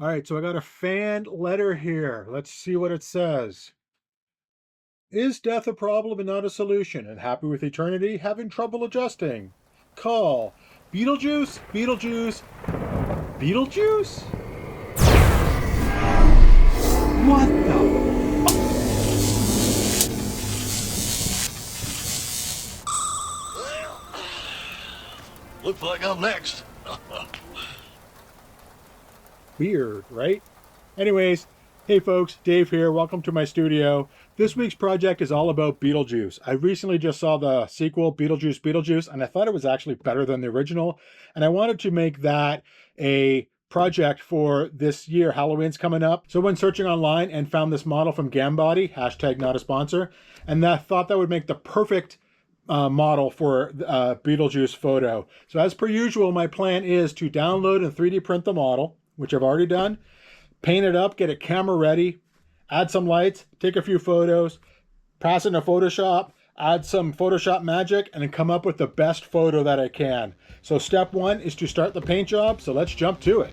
All right, so I got a fan letter here. Let's see what it says. Is death a problem and not a solution? And happy with eternity, having trouble adjusting? Call Beetlejuice, Beetlejuice, Beetlejuice? What the? Looks like I'm next. Weird, right? Anyways, hey folks, Dave here. Welcome to my studio. This week's project is all about Beetlejuice. I recently just saw the sequel, Beetlejuice Beetlejuice, and I thought it was actually better than the original. And I wanted to make that a project for this year. Halloween's coming up. So I went searching online and found this model from Gambody, hashtag not a sponsor, and I thought that would make the perfect model for Beetlejuice photo. So as per usual, my plan is to download and 3D print the model, which I've already done, paint it up, get it camera ready, add some lights, take a few photos, pass it into Photoshop, add some Photoshop magic, and then come up with the best photo that I can. So step one is to start the paint job, so let's jump to it.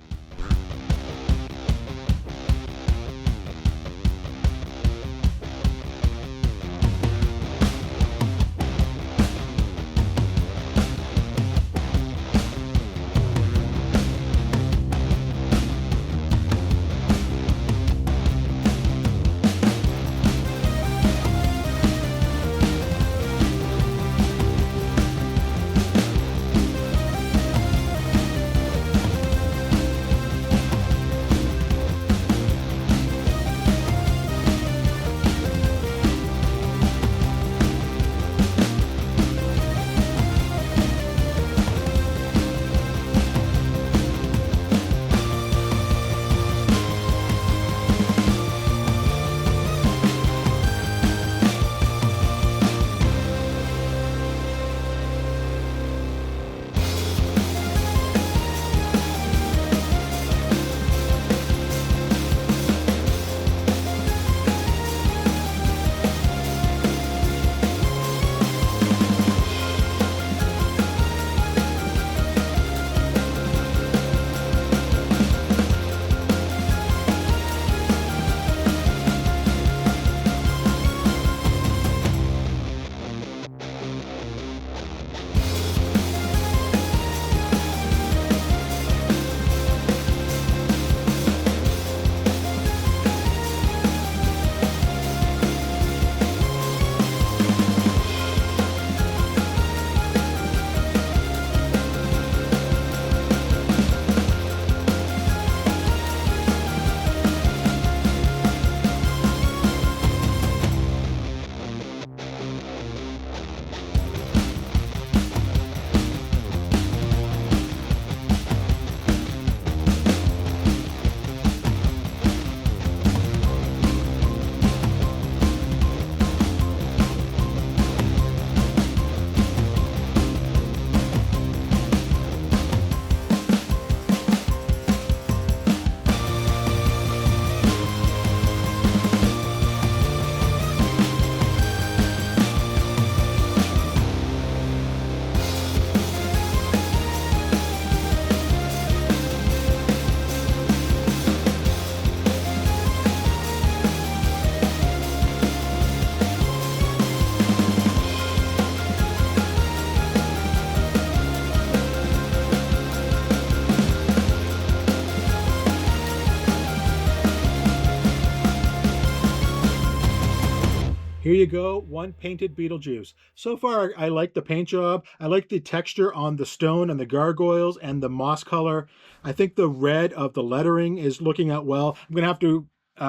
Here you go, one painted Beetlejuice. So far, I like the paint job. I like the texture on the stone and the gargoyles and the moss color. I think the red of the lettering is looking out well. I'm gonna have to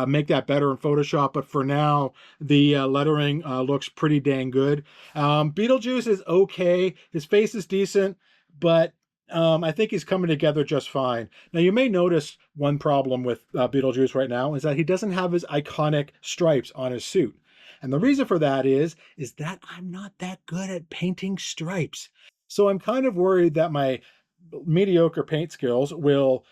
make that better in Photoshop, but for now, the lettering looks pretty dang good. Beetlejuice is okay. His face is decent, but I think he's coming together just fine. Now, you may notice one problem with Beetlejuice right now is that he doesn't have his iconic stripes on his suit. And the reason for that is that I'm not that good at painting stripes. So I'm kind of worried that my mediocre paint skills will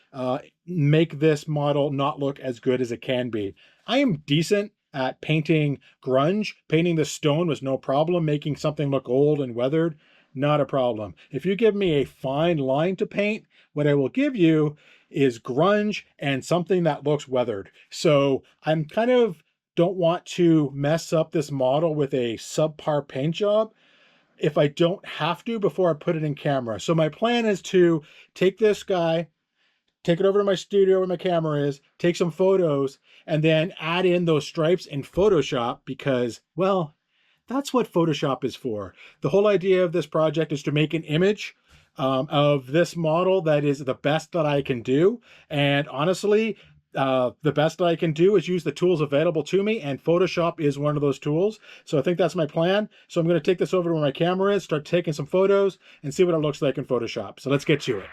make this model not look as good as it can be. I am decent at painting grunge. Painting the stone was no problem. Making something look old and weathered, not a problem. If you give me a fine line to paint, what I will give you is grunge and something that looks weathered. So I'm kind of don't want to mess up this model with a subpar paint job if I don't have to before I put it in camera. So my plan is to take this guy, take it over to my studio where my camera is, take some photos, and then add in those stripes in Photoshop because, well, that's what Photoshop is for. The whole idea of this project is to make an image of this model that is the best that I can do. And honestly, the best that I can do is use the tools available to me, and Photoshop is one of those tools. So I think that's my plan. So I'm going to take this over to where my camera is, start taking some photos, and see what it looks like in Photoshop. So let's get to it.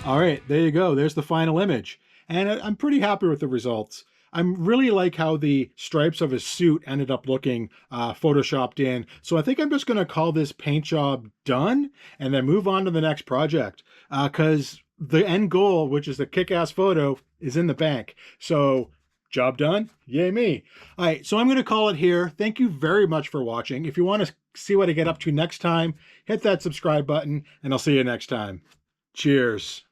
All right, there you go. There's the final image. And I'm pretty happy with the results. I really like how the stripes of his suit ended up looking photoshopped in. So I think I'm just going to call this paint job done and then move on to the next project because the end goal, which is the kick-ass photo, is in the bank. So job done. Yay me. All right, so I'm going to call it here. Thank you very much for watching. If you want to see what I get up to next time, hit that subscribe button and I'll see you next time. Cheers.